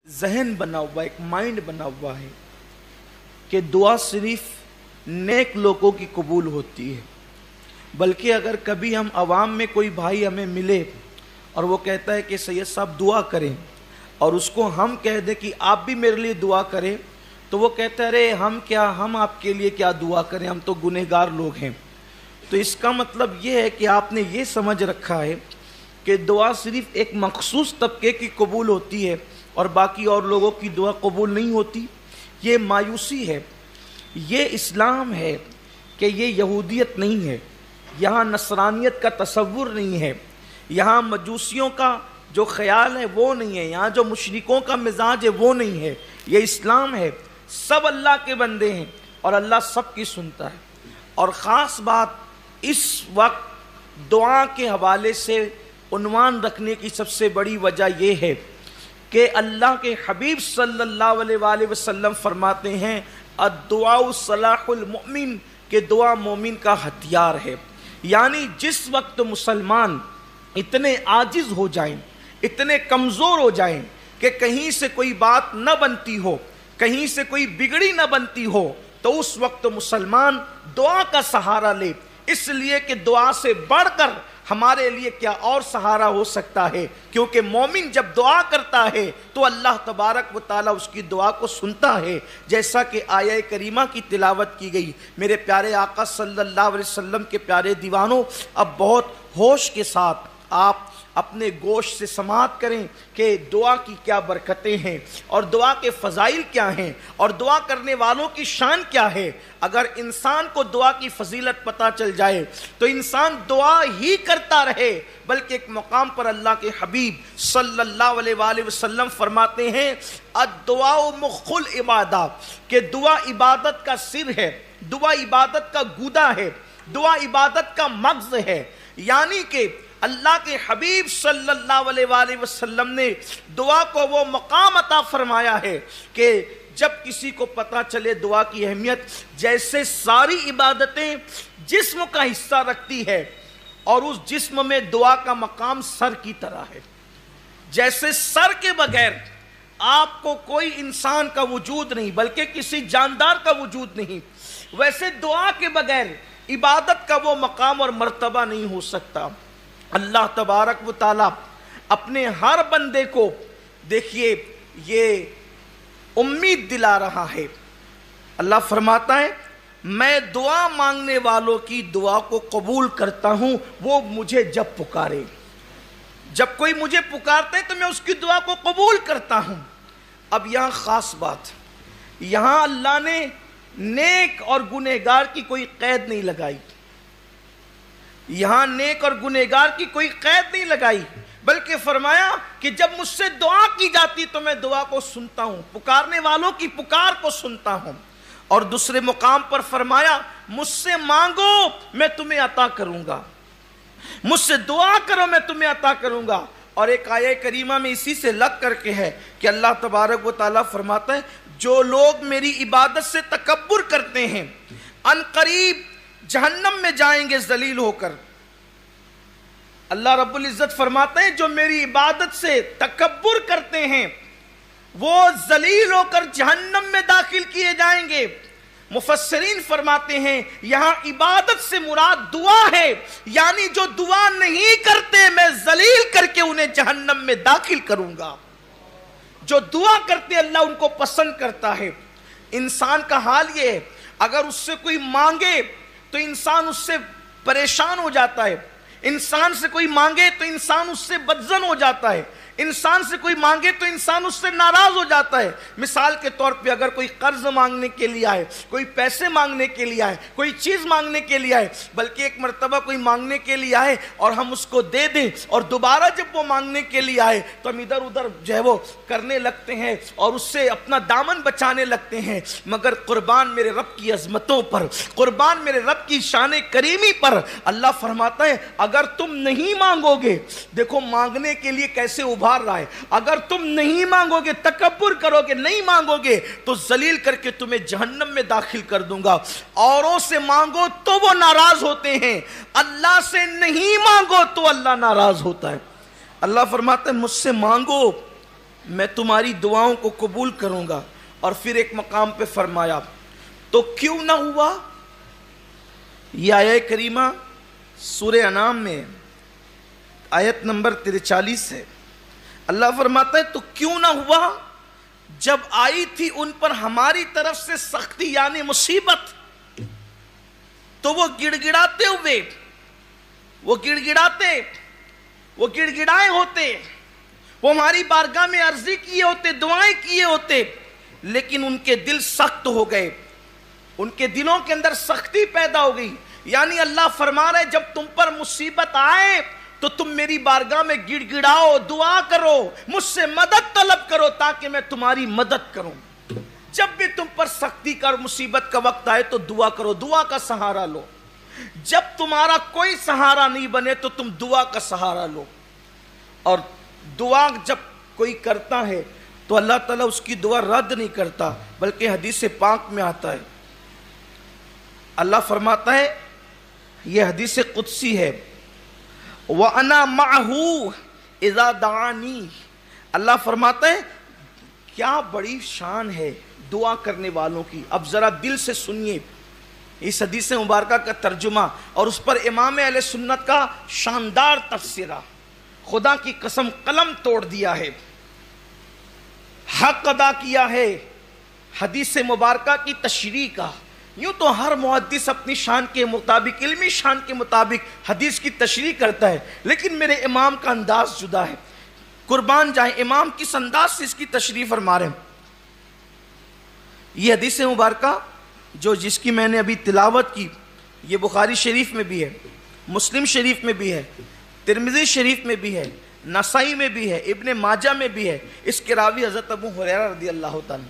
ذہن بنا ہوا، ایک مائنڈ بنا ہوا ہے کہ دعا صرف نیک لوگوں کی قبول ہوتی ہے، بلکہ اگر کبھی ہم عوام میں کوئی بھائی ہمیں ملے اور وہ کہتا ہے کہ سید صاحب دعا کریں، اور اس کو ہم کہہ دیں کہ آپ بھی میرے لیے دعا کریں، تو وہ کہتا ہے ارے ہم آپ کے لیے کیا دعا کریں، ہم تو گنہگار لوگ ہیں۔ تو اس کا مطلب یہ ہے کہ آپ نے یہ سمجھ رکھا ہے کہ دعا صرف ایک مخصوص طبقے کی قبول ہوتی ہے اور باقی اور لوگوں کی دعا قبول نہیں ہوتی۔ یہ مایوسی ہے، یہ اسلام ہے کہ یہ یہودیت نہیں ہے، یہاں نصرانیت کا تصور نہیں ہے، یہاں مجوسیوں کا جو خیال ہے وہ نہیں ہے، یہاں جو مشرکوں کا مزاج ہے وہ نہیں ہے، یہ اسلام ہے۔ سب اللہ کے بندے ہیں اور اللہ سب کی سنتا ہے۔ اور خاص بات اس وقت دعا کے حوالے سے عنوان رکھنے کی سب سے بڑی وجہ یہ ہے کہ اللہ کے حبیب صلی اللہ علیہ وآلہ وسلم فرماتے ہیں الدعاء صلاح المؤمن، کہ دعا مومن کا ہتھیار ہے۔ یعنی جس وقت مسلمان اتنے عاجز ہو جائیں، اتنے کمزور ہو جائیں کہ کہیں سے کوئی بات نہ بنتی ہو، کہیں سے کوئی بگڑی نہ بنتی ہو، تو اس وقت مسلمان دعا کا سہارا لے، اس لیے کہ دعا سے بڑھ کر ہمارے لیے کیا اور سہارا ہو سکتا ہے، کیونکہ مومن جب دعا کرتا ہے تو اللہ تبارک و تعالیٰ اس کی دعا کو سنتا ہے، جیسا کہ آیہ کریمہ کی تلاوت کی گئی۔ میرے پیارے آقا صلی اللہ علیہ وسلم کے پیارے دیوانوں، اب بہت ہوش کے ساتھ آپ اپنے گوش سے سماعت کریں کہ دعا کی کیا برکتیں ہیں اور دعا کے فضائل کیا ہیں اور دعا کرنے والوں کی شان کیا ہے۔ اگر انسان کو دعا کی فضیلت پتہ چل جائے تو انسان دعا ہی کرتا رہے، بلکہ ایک مقام پر اللہ کے حبیب صلی اللہ علیہ وآلہ وسلم فرماتے ہیں الدعاء مخ العبادہ، کہ دعا عبادت کا سر ہے، دعا عبادت کا گودا ہے، دعا عبادت کا مغز ہے۔ یعنی کہ اللہ کے حبیب صلی اللہ علیہ وآلہ وسلم نے دعا کو وہ مقام عطا فرمایا ہے کہ جب کسی کو پتہ چلے دعا کی اہمیت، جیسے ساری عبادتیں جسم کا حصہ رکھتی ہے اور اس جسم میں دعا کا مقام سر کی طرح ہے، جیسے سر کے بغیر آپ کو کوئی انسان کا وجود نہیں بلکہ کسی جاندار کا وجود نہیں، ویسے دعا کے بغیر عبادت کا وہ مقام اور مرتبہ نہیں ہو سکتا۔ اللہ تبارک و تعالیٰ اپنے ہر بندے کو دیکھیے یہ امید دلا رہا ہے۔ اللہ فرماتا ہے میں دعا مانگنے والوں کی دعا کو قبول کرتا ہوں، وہ مجھے جب پکارے، جب کوئی مجھے پکارتا ہے تو میں اس کی دعا کو قبول کرتا ہوں۔ اب یہاں خاص بات، یہاں اللہ نے نیک اور گنہگار کی کوئی قید نہیں لگائی، یہاں نیک اور گنہگار کی کوئی قید نہیں لگائی، بلکہ فرمایا کہ جب مجھ سے دعا کی جاتی تو میں دعا کو سنتا ہوں، پکارنے والوں کی پکار کو سنتا ہوں۔ اور دوسرے مقام پر فرمایا مجھ سے مانگو میں تمہیں عطا کروں گا، مجھ سے دعا کرو میں تمہیں عطا کروں گا۔ اور ایک آیہ کریمہ میں اسی سے لگ کر کے ہے کہ اللہ تبارک و تعالیٰ فرماتا ہے جو لوگ میری عبادت سے تکبر کرتے ہیں ان قریب جہنم میں جائیں گے ذلیل ہو کر۔ اللہ رب العزت فرماتے ہیں جو میری عبادت سے تکبر کرتے ہیں وہ ذلیل ہو کر جہنم میں داخل کیے جائیں گے۔ مفسرین فرماتے ہیں یہاں عبادت سے مراد دعا ہے، یعنی جو دعا نہیں کرتے میں ذلیل کر کے انہیں جہنم میں داخل کروں گا۔ جو دعا کرتے اللہ ان کو پسند کرتا ہے۔ انسان کا حال یہ ہے اگر اس سے کوئی مانگے تو انسان اس سے پریشان ہو جاتا ہے، انسان سے کوئی مانگے تو انسان اس سے بدظن ہو جاتا ہے، انسان سے کوئی مانگے تو انسان اس سے ناراض ہو جاتا ہے۔ مثال کے طور پہ اگر کوئی قرض مانگنے کے لیے آئے، کوئی پیسے مانگنے کے لیے آئے، کوئی چیز مانگنے کے لیے آئے، بلکہ ایک مرتبہ کوئی مانگنے کے لیے آئے اور ہم اس کو دے دیں اور دوبارہ جب وہ مانگنے کے لیے آئے تو ہم ادھر ادھر جو ہے وہ کرنے لگتے ہیں اور اس سے اپنا دامن بچانے لگتے ہیں، مگر قربان میرے رب کی عظمتوں پر، قربان میرے رب کی شان کریمی پر، اللہ فرماتا ہے اگر تم نہیں مانگو گے، دیکھو مانگنے کے لیے کیسے ابھار رہا ہے، اگر تم نہیں مانگو گے، تکبر کرو گے، نہیں مانگو گے تو ذلیل کر کے تمہیں جہنم میں داخل کر دوں گا۔ اوروں سے مانگو تو وہ ناراض ہوتے ہیں، اللہ سے نہیں مانگو تو اللہ ناراض ہوتا ہے۔ اللہ فرماتا ہے مجھ سے مانگو میں تمہاری دعاؤں کو قبول کروں گا. اور پھر ایک مقام پہ فرمایا تو کیوں نہ ہوا. یہ آیہ کریمہ سورہ انعام میں آیت نمبر 43 ہے. اللہ فرماتا ہے تو کیوں نہ ہوا جب آئی تھی ان پر ہماری طرف سے سختی یعنی مصیبت تو وہ گڑ گڑاتے ہوئے وہ گڑ گڑائے ہوتے, وہ ہماری بارگاہ میں عرضی کیے ہوتے, دعائیں کیے ہوتے, لیکن ان کے دل سخت ہو گئے, ان کے دلوں کے اندر سختی پیدا ہو گئی. یعنی اللہ فرما رہے جب تم پر مصیبت آئے تو تم میری بارگاہ میں گڑ گڑاؤ, دعا کرو, مجھ سے مدد طلب کرو تاکہ میں تمہاری مدد کروں. جب بھی تم پر سختی کا اور مصیبت کا وقت آئے تو دعا کرو, دعا کا سہارا لو. جب تمہارا کوئی سہارا نہیں بنے تو تم دعا کا سہارا لو. اور دعا جب کوئی کرتا ہے تو اللہ تعالیٰ اس کی دعا رد نہیں کرتا, بلکہ حدیث پاک میں آتا ہے, اللہ فرماتا ہے, یہ حدیث قدسی ہے, وَأَنَا مَعَهُ إِذَا دَعَانِي. اللہ فرماتا ہے کیا بڑی شان ہے دعا کرنے والوں کی. اب ذرا دل سے سنیے اس حدیث مبارکہ کا ترجمہ اور اس پر امام اہل سنت کا شاندار تفسیرہ. خدا کی قسم قلم توڑ دیا ہے, حق ادا کیا ہے حدیث مبارکہ کی تشریح کا. یوں تو ہر محدث اپنی شان کے مطابق, علمی شان کے مطابق حدیث کی تشریح کرتا ہے, لیکن میرے امام کا انداز جدا ہے. قربان جائیں امام کس انداز سے اس کی تشریح فرما رہے ہیں. یہ حدیث مبارکہ جس کی میں نے ابھی تلاوت کی, یہ بخاری شریف میں بھی ہے, مسلم شریف میں بھی ہے, ترمذی شریف میں بھی ہے, نسائی میں بھی ہے, ابن ماجہ میں بھی ہے. اس کے راوی حضرت ابو ہریرہ رضی اللہ تعالیٰ